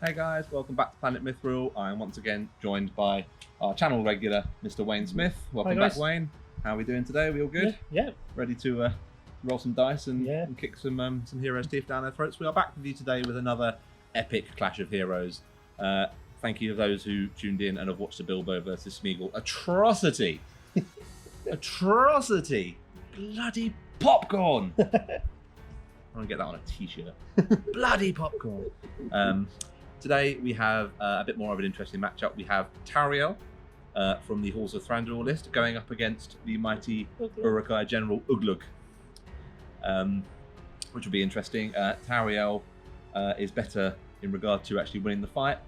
Hey guys, welcome back to Planet Mithril. I am once again joined by our channel regular, Mr. Wayne Smith. Welcome back, Wayne. How are we doing today? Are we all good? Yeah. Ready to roll some dice and kick some heroes' teeth down their throats? We are back with you today with another epic Clash of Heroes. Thank you to those who tuned in and have watched the Bilbo versus Smeagol atrocity. Atrocity! Bloody popcorn! I want to get that on a t-shirt. Bloody popcorn! Today we have a bit more of an interesting matchup. We have Tauriel from the Halls of Thranduil list going up against the mighty Uruk-hai General Ugluk, which will be interesting. Tauriel is better in regard to actually winning the fight,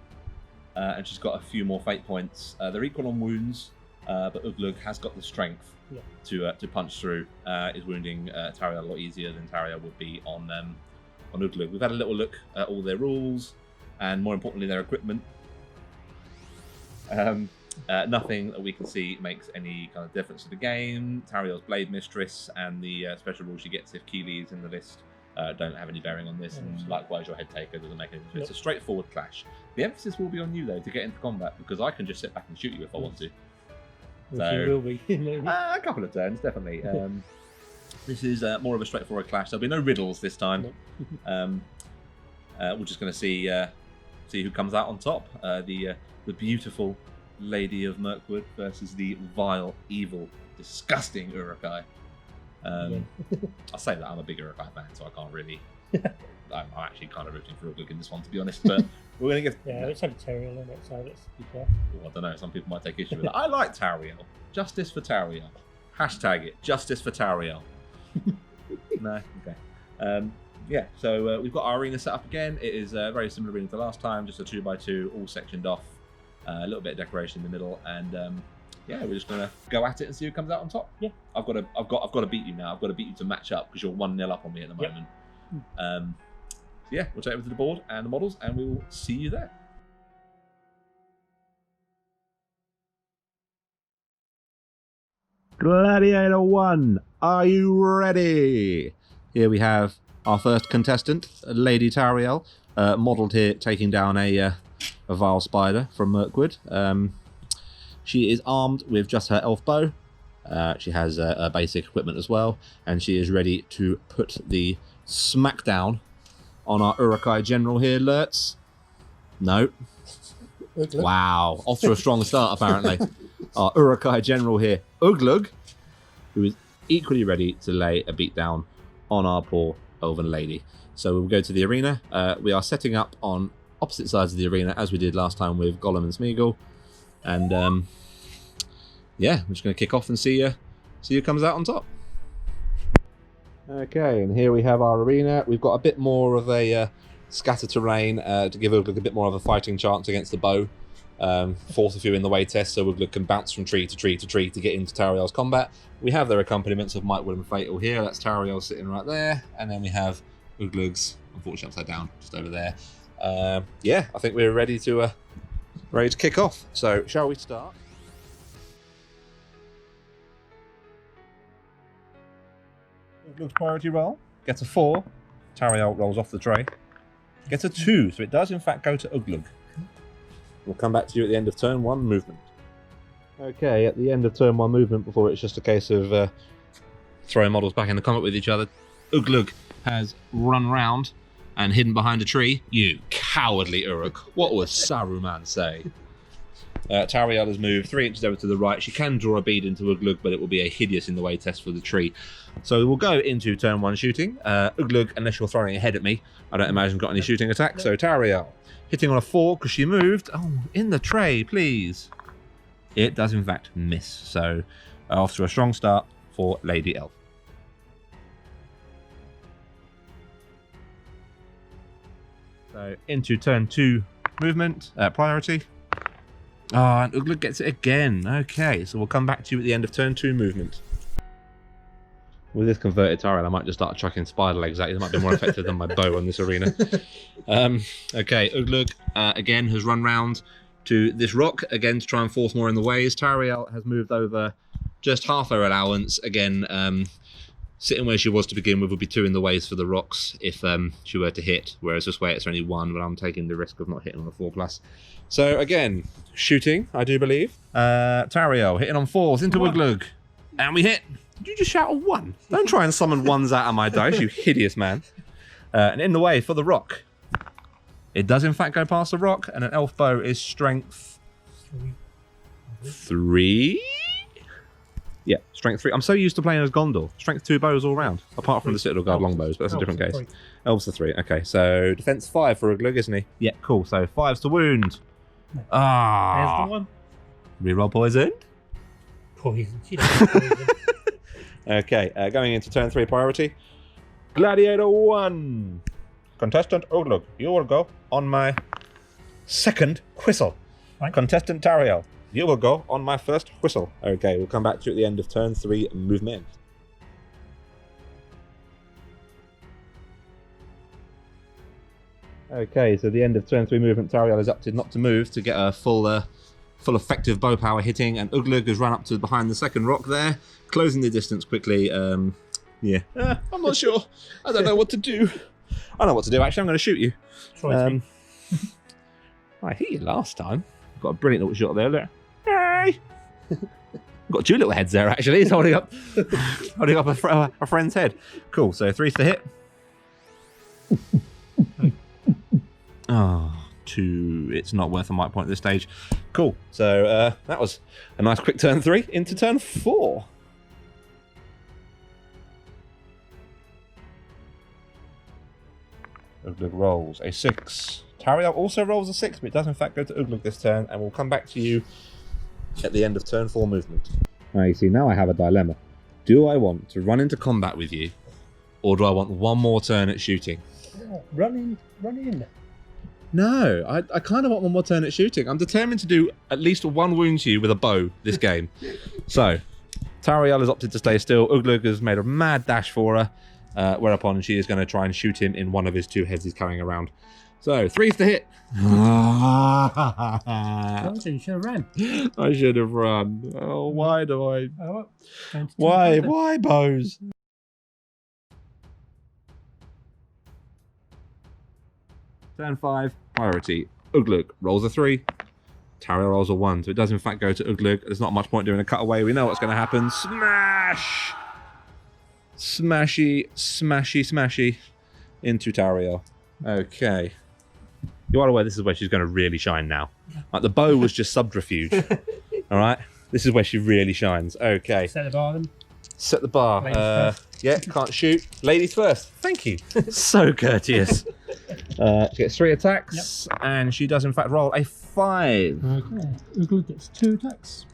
and she's got a few more fate points. They're equal on wounds, but Ugluk has got the strength to punch through. Is wounding Tauriel a lot easier than Tauriel would be on Ugluk. We've had a little look at all their rules, and more importantly their equipment. Nothing that we can see makes any kind of difference to the game. Tauriel's Blade Mistress and the special rule she gets if Keely is in the list don't have any bearing on this, and likewise your Head Taker doesn't make any difference. It's a straightforward clash. The emphasis will be on you though to get into combat, because I can just sit back and shoot you if I want to. So, you will be. A couple of turns, definitely. This is more of a straightforward clash. There'll be no riddles this time. We're just going to see who comes out on top. The beautiful Lady of Mirkwood versus the vile, evil, disgusting Uruk-hai. I say that I'm a big Uruk-hai fan, so I can't really. I'm actually kind of rooting for Ugluk in this one, to be honest. But we're going to give. Yeah, it's had Tauriel in it, so let's be fair. I don't know. Some people might take issue with that. I like Tauriel. Justice for Tauriel. Hashtag it. Justice for Tauriel. No, okay. Yeah, so we've got our arena set up again. It is a very similar arena to last time, just a 2x2, all sectioned off. A little bit of decoration in the middle, and yeah, we're just gonna go at it and see who comes out on top. Yeah, I've got to beat you now. I've got to beat you to match up because you're 1-0 up on me at the moment. So yeah, we'll take over to the board and the models, and we will see you there. Gladiator 1, are you ready? Here we have our first contestant, Lady Tauriel, modelled here, taking down a vile spider from Mirkwood. She is armed with just her elf bow. She has basic equipment as well, and she is ready to put the smackdown on our Uruk-hai General here, Lurtz. No. Wow, off to a strong start apparently. Our Uruk-hai General here, Ugluk, who is equally ready to lay a beatdown on our poor elven lady. So we'll go to the arena. We are setting up on opposite sides of the arena as we did last time with Gollum and Smeagol. And yeah, I'm just going to kick off and see who comes out on top. Okay, and here we have our arena. We've got a bit more of a scattered terrain to give Ugluk a bit more of a fighting chance against the bow. Force a few in the way test so Ugluk can bounce from tree to tree to tree to get into Tauriel's combat. We have their accompaniments of Might, Will and Fatal here. That's Tauriel sitting right there, and then we have Ugluk's, unfortunately upside down, just over there. Yeah, I think we're ready to kick off. So shall we start? Ugluk's priority roll gets a 4. Tauriel rolls off the tray. Gets a 2, so it does in fact go to Ugluk. We'll come back to you at the end of turn 1 movement. Okay, at the end of turn 1 movement, before it's just a case of throwing models back in the combat with each other, Ugluk has run round and hidden behind a tree. You cowardly Uruk. What would Saruman say? Tauriel has moved 3 inches over to the right. She can draw a bead into Ugluk, but it will be a hideous in the way test for the tree. So we'll go into turn 1 shooting. Ugluk, unless you're throwing ahead at me, I don't imagine got any shooting attack. So Tauriel, hitting on a 4 because she moved. Oh, in the tray, please. It does in fact miss. So off to a strong start for Lady Elf. So into turn 2 movement, priority. Oh, and Ugluk gets it again. Okay, so we'll come back to you at the end of turn 2 movement. With this converted Tauriel, I might just start chucking spider legs at you. That might be more effective than my bow on this arena. Okay, Ugluk again has run round to this rock again to try and force more in the ways. Tauriel has moved over just half her allowance again. sitting where she was to begin with would be 2 in the ways for the rocks if she were to hit, whereas this way it's only 1, but I'm taking the risk of not hitting on a 4+. So again, shooting, I do believe. Tauriel hitting on 4s into Ugluk. And we hit. Did you just shout a 1? Don't try and summon 1s out of my dice, you hideous man. And in the way for the rock. It does in fact go past the rock, and an elf bow is strength 3? Yeah, strength 3. I'm so used to playing as Gondor. Strength 2 bows all round, apart from the Citadel Guard longbows, but that's a different case. Elves are 3. Okay, so defense 5 for Ugluk, isn't he? Yeah, cool. So 5's to wound. Ah. There's the one. Reroll poison. Poison. She doesn't poison. Okay, going into turn 3 priority. Gladiator 1. Contestant Ugluk, you will go on my second whistle. Right. Contestant Tauriel, you will go on my first whistle. Okay, we'll come back to you at the end of turn 3 movement. Okay, so the end of turn 3 movement, Tauriel is opted not to move to get a full effective bow power hitting, and Ugluk has run up to behind the second rock there, closing the distance quickly. Yeah, I'm not sure. I don't know what to do. I know what to do, actually. I'm going to shoot you. I hit you last time. I've got a brilliant little shot there. Look. Hey! Got 2 little heads there, actually. He's holding up a friend's head. Cool, so 3's to hit. Oh, 2. It's not worth a might point at this stage. Cool, so that was a nice quick turn 3 into turn 4. Ugluk rolls a 6. Tauriel also rolls a 6, but it does in fact go to Ugluk this turn, and we'll come back to you at the end of turn 4 movement. Now you see, now I have a dilemma. Do I want to run into combat with you, or do I want 1 more turn at shooting? Run in. No, I kind of want 1 more turn at shooting. I'm determined to do at least 1 wound to you with a bow this game. So, Tauriel has opted to stay still. Ugluk has made a mad dash for her. Whereupon she is going to try and shoot him in one of his 2 heads he's carrying around. So, 3's to hit. You should have ran. I should have run. Oh, why do I... Oh, Why? Why bows? Turn 5, priority. Ugluk rolls a 3. Tauriel rolls a 1. So it does in fact go to Ugluk. There's not much point doing a cutaway. We know what's going to happen. Smash! Smashy, smashy, smashy into Tauriel. Okay. You are aware this is where she's going to really shine now. Like, the bow was just subterfuge. Alright? This is where she really shines. Okay. Set the bar then. Set the bar. Yeah, can't shoot. Ladies first. Thank you. So courteous. She gets 3 attacks, and she does in fact roll a 5. Okay. Ugluk gets 2 attacks.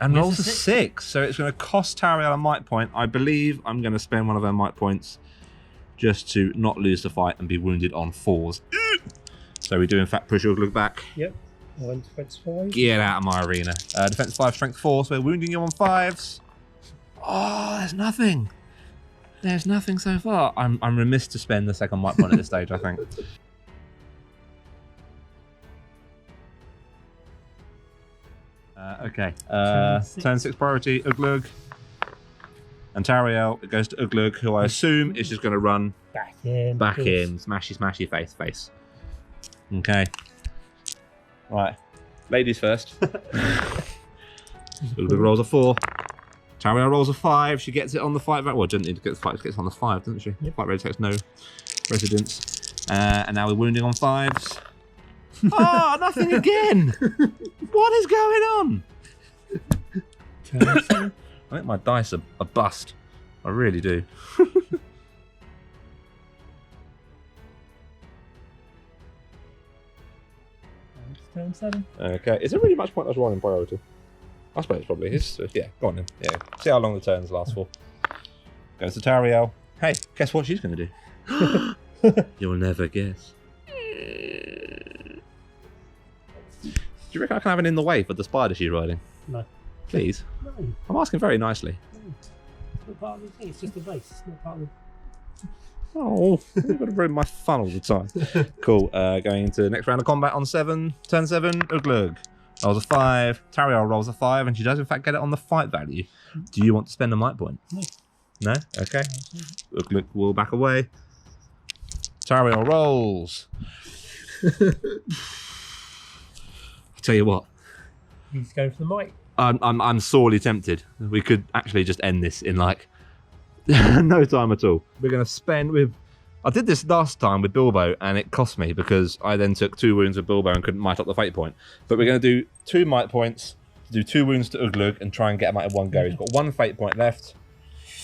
And rolls a 6, so it's going to cost Tauriel a might point. I believe I'm going to spend one of her might points just to not lose the fight and be wounded on 4s. So we do in fact push Ugluk back. Yep. 1 defense 5. Get out of my arena. Defense 5, strength 4, so we're wounding you on 5s. Oh, there's nothing. There's nothing so far. I'm remiss to spend the second might point at this stage, I think. Okay. Turn 6 priority, Ugluk. And Tauriel, it goes to Ugluk, who I assume is just going to run back in. Smashy, smashy, face. Okay. Right. Ladies first. Ugluk rolls a 4. Tauriel rolls a 5. She gets it on the fight. Well, doesn't need to get the fight. She gets it on the 5, doesn't she? Yep. Fight rate takes no precedence. And now we're wounding on 5s. Oh, nothing again! What is going on? I think my dice are bust. I really do. Turn 7. Okay, is there really much point us rolling priority? I suppose probably is. Yeah, go on then. Yeah, see how long the turns last for. Goes to Tauriel. Hey, guess what she's going to do? You'll never guess. Do you reckon I can have an in the way for the spider she's riding? No. Please? No. I'm asking very nicely. No. It's not part of the thing, it's just the base. It's not part of the... Oh, you've got to ruin my fun all the time. Cool. Going into the next round of combat on 7. Turn 7, Ugluk. rolls a 5. Tauriel rolls a 5, and she does in fact get it on the fight value. Do you want to spend a might point? No. No? Okay. Ugluk will back away. Tauriel rolls. I'll tell you what. He's going for the might. I'm sorely tempted. We could actually just end this in like no time at all. We're going to spend with... I did this last time with Bilbo, and it cost me because I then took 2 wounds with Bilbo and couldn't might up the fate point. But we're going to do 2 might points, do 2 wounds to Ugluk, and try and get him out in one go. He's got 1 fate point left,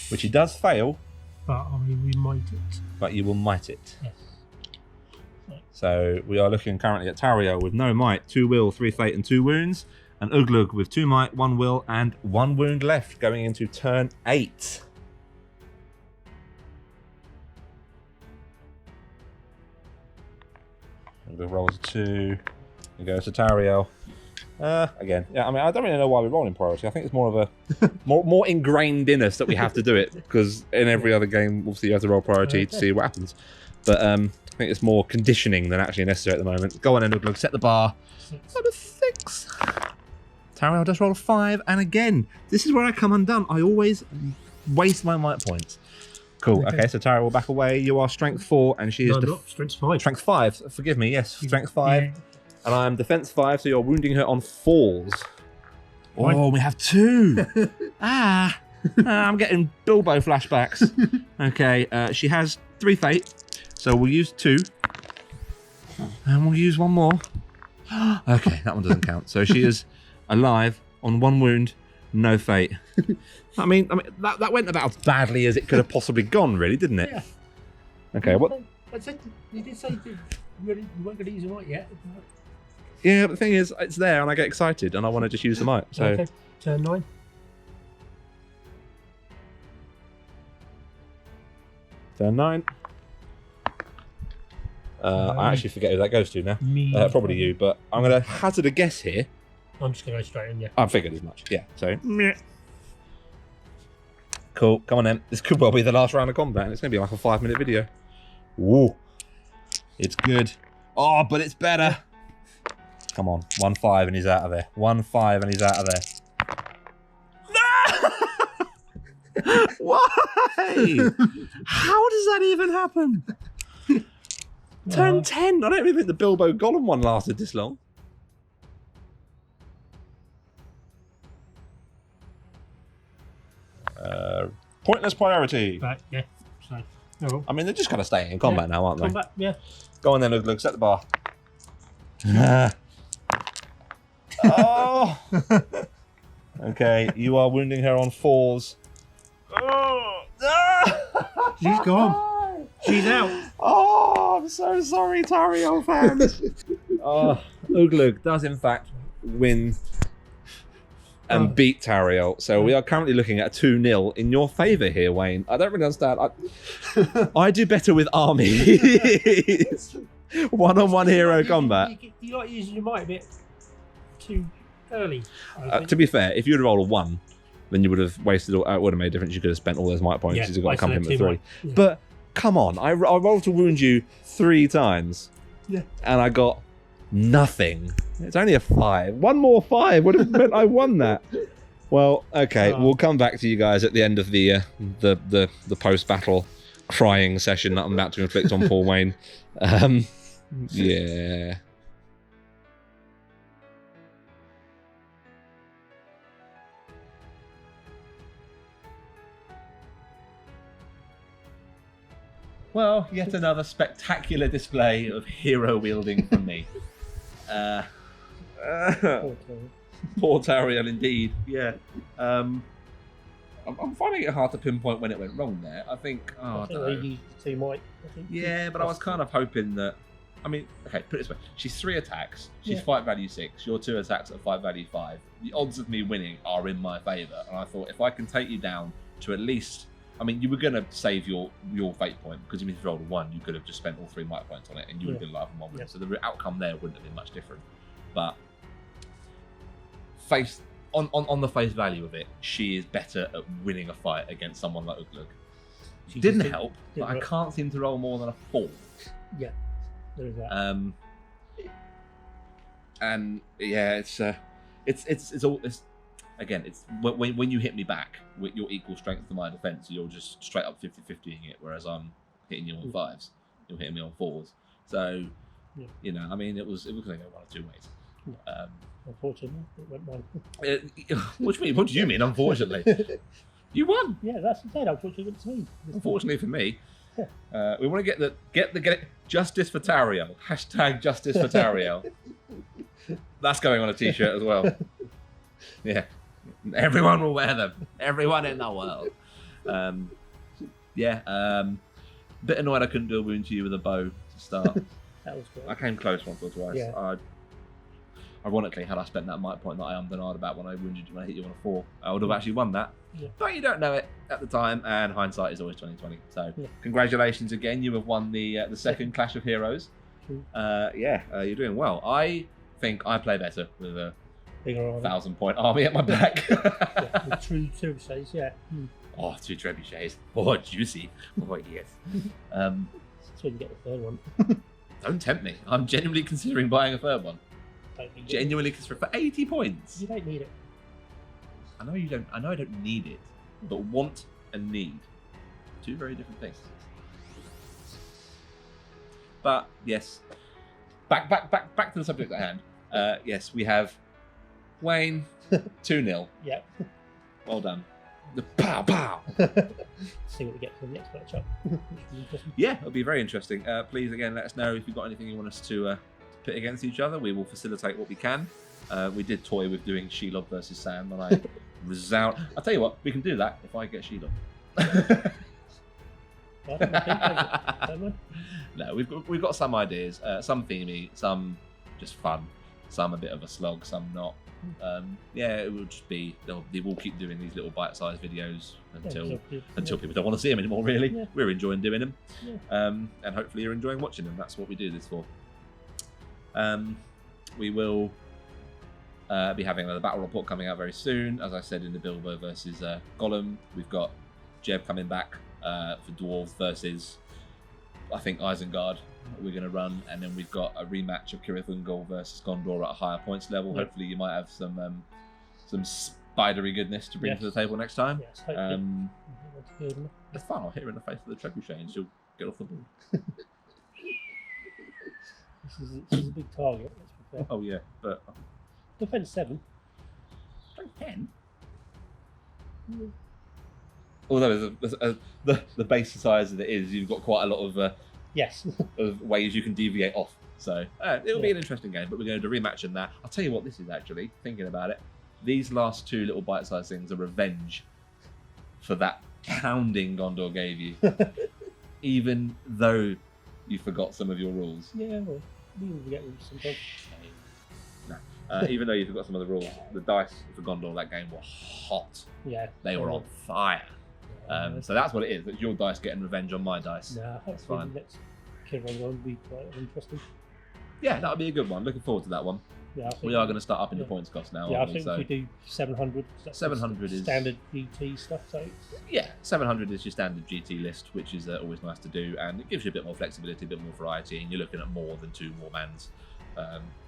which he does fail. But I will might it. But you will might it. Yes. So we are looking currently at Tauriel with no might, 2 will, 3 fate, and 2 wounds. And Ugluk with 2 might, 1 will, and 1 wound left, going into turn 8. Ugluk rolls a 2. And goes to Tauriel. Again, yeah. I mean, I don't really know why we're rolling priority. I think it's more of a more ingrained in us that we have to do it because in every other game, obviously, you have to roll priority to see what happens. But I think it's more conditioning than actually necessary at the moment. Go on, then, Ugluk, set the bar. 6. Tauriel does roll a 5, and again, this is where I come undone. I always waste my might points. Cool. Okay, so Tauriel will back away. You are strength 4, and she is strength 5. Strength 5. Forgive me. Yes, strength 5, Yeah. and I'm defense 5. So you're wounding her on falls. Fine. Oh, we have 2. I'm getting Bilbo flashbacks. Okay, she has 3 fate, so we'll use 2, and we'll use 1 more. Okay, that one doesn't count. So she is alive on 1 wound, no fate. I mean that went about as badly as it could have possibly gone, really, didn't it? Yeah. Okay, what? I said you did say you weren't going to use a might yet. Yeah, but the thing is, it's there, and I get excited, and I want to just use the might. So Okay. Turn 9. turn 9. I actually forget who that goes to now. Me. Probably you, but I'm going to hazard a guess here. I'm just going to go straight in, yeah. I figured as much. Yeah. So. Cool. Come on then. This could well be the last round of combat, and it's going to be like a 5-minute video. Woo. It's good. Oh, but it's better. Come on. 1-5 and he's out of there. 1-5 and he's out of there. No! Why? How does that even happen? Turn 10. I don't even think the Bilbo Gollum one lasted this long. Pointless priority. But, yeah. So, well. I mean, they're just kind of staying in combat now, aren't they? Combat, yeah. Go on then, Ugluk, set the bar. Oh! Okay, you are wounding her on 4s. Oh! She's gone. She's out. Oh, I'm so sorry, Tauriel fans. Oh, Ugluk does in fact win and beat Tauriel. So we are currently looking at a 2-0 in your favour here, Wayne. I don't really understand. I do better with armies. One-on-one hero combat. You like using your might a bit too early. To be fair, if you would have rolled a 1, then you would have wasted all. It would have made a difference. You could have spent all those might points. You've got to come in with 3. Yeah. But come on, I rolled to wound you 3 times. Yeah. And I got nothing. It's only a 5. 1 more 5 would have meant I won that. Well, okay, we'll come back to you guys at the end of the post-battle crying session that I'm about to inflict on Paul Wayne. Yeah. Well, yet another spectacular display of hero wielding from me. Poor Tauriel indeed. Yeah. I'm finding it hard to pinpoint when it went wrong there. I think. I don't know. Used the 2 might. Yeah, but I was kind of hoping that. I mean, okay, put it this way: she's 3 attacks. She's fight value 6. Your 2 attacks at fight value 5. The odds of me winning are in my favour, and I thought if I can take you down to at least. I mean, you were going to save your fate point because even if you rolled a 1, you could have just spent all 3 might points on it, and you would have been live on 1 win. So the outcome there wouldn't have been much different. But on the face value of it, she is better at winning a fight against someone like Ugluk. She didn't help, but I can't seem to roll more than a 4. Yeah, there is that. And yeah, it's again, it's when you hit me back with your equal strength to my defense, you're just straight up 50-50ing it, whereas I'm hitting you on 5s, you're hitting me on 4s. So, you know, I mean, it was going to go one of 2 ways. Yeah. Unfortunately, it went one. What do you mean? Unfortunately, you won. Yeah, that's the thing. Unfortunately, it went to me. Unfortunately for me, we want to get justice for Tauriel. Hashtag justice for Tauriel. That's going on a t-shirt as well. Yeah, everyone will wear them. Everyone in the world. Bit annoyed I couldn't do a wound to you with a bow to start. That was great. I came close once or twice. Yeah. Ironically, had I spent that might point that I denied about when I wounded you when I hit you on a 4, I would have actually won that. Yeah. But you don't know it at the time, and hindsight is always 20/20. So congratulations again, you have won the second Clash of Heroes. You're doing well. I think I play better with a 1,000-point army at my back. With true trebuchets, Oh, 2 trebuchets. Oh, juicy. Oh, yes. That's when you get the third one. Don't tempt me. I'm genuinely considering buying a 3rd one. Genuinely considering for 80 points. You don't need it. I know you don't. I know I don't need it, but want and need, 2 very different things. But yes, back to the subject at hand. Yes, we have Wayne 2-0. Yeah. Well done. The pow. See what we get for the next matchup. Yeah, it'll be very interesting. Please again, let us know if you've got anything you want us to pit against each other. We will facilitate what we can. We did toy with doing Shelob versus Sam, and I resound. I'll tell you what, we can do that if I get Shelob. No, we've got some ideas. Some themey, some just fun, some a bit of a slog, some not. It will just be we'll keep doing these little bite-sized videos until people don't want to see them anymore. Really, we're enjoying doing them, and hopefully you're enjoying watching them. That's what we do this for. We will be having another battle report coming out very soon. As I said in the Bilbo versus Gollum, we've got Jeb coming back for Dwarves versus, I think, Isengard. We're going to run, and then we've got a rematch of Cirith Ungol versus Gondor at a higher points level. Hopefully, you might have some spidery goodness to bring to the table next time. Yes, hopefully. It's fun. I'll hit her in the face with a trebuchet, and she'll get off the ball. This is a big target. Let's be fair. Oh yeah, but defense 7. Strength 10. Although the base size as it is, you've got quite a lot of of ways you can deviate off. So it'll be an interesting game. But we're going to do a rematch in that. I'll tell you what, this is actually thinking about it. These last 2 little bite-sized things are revenge for that pounding Gondor gave you, even though you forgot some of your rules. Yeah, well, we will forget rules sometimes. No. Even though you forgot some of the rules, the dice for Gondor that game were hot. Yeah. They were on fire. So that's what it is. It's your dice getting revenge on my dice. Nah, that's fine. The next Kid will be quite interesting. Yeah, that'll be a good one. Looking forward to that one. Yeah, we are going to start upping the points cost now. Yeah, aren't I think we? So we do 700. 700 is standard GT stuff. So yeah, 700 is your standard GT list, which is always nice to do, and it gives you a bit more flexibility, a bit more variety, and you're looking at more than 2 warbands.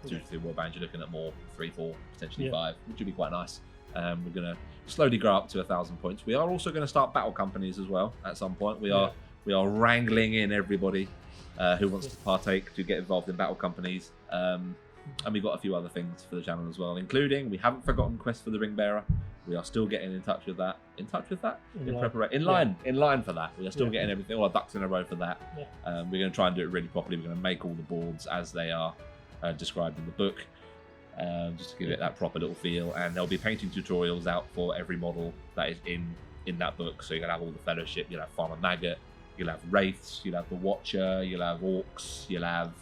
2 to 3 warbands, you're looking at more 3, 4, potentially 5, which would be quite nice. We're going to slowly grow up to 1,000 points. We are also going to start battle companies as well at some point. We are wrangling in everybody who wants to partake to get involved in battle companies. And we've got a few other things for the channel as well, including we haven't forgotten Quest for the Ring Bearer. We are still getting in touch with that. In line for that. We are still getting everything, all our ducks in a row for that. We're going to try and do it really properly. We're going to make all the boards as they are described in the book, just to give it that proper little feel. And there'll be painting tutorials out for every model that is in that book. So you're going to have all the Fellowship, you'll have Farmer Maggot, you'll have Wraiths, you'll have the Watcher, you'll have Orcs, you'll have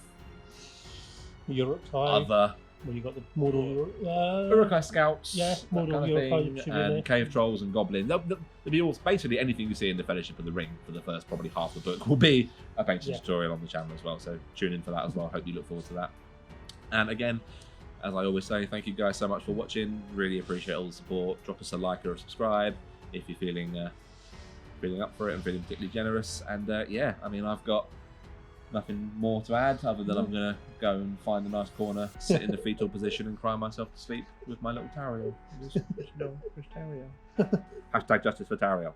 other. Well, you got the Mordor Uruk-hai Scouts, Mordor Uruk-hai, and Cave Trolls and Goblins. There'll be all, basically anything you see in the Fellowship of the Ring for the first probably half the book will be a painting tutorial on the channel as well. So tune in for that as well. Hope you look forward to that. And again, as I always say, thank you guys so much for watching. Really appreciate all the support. Drop us a like or a subscribe if you're feeling up for it and feeling particularly generous. And I mean, I've got Nothing more to add other than I'm going to go and find a nice corner, sit in the fetal position and cry myself to sleep with my little Tauriel. Hashtag justice for Tauriel.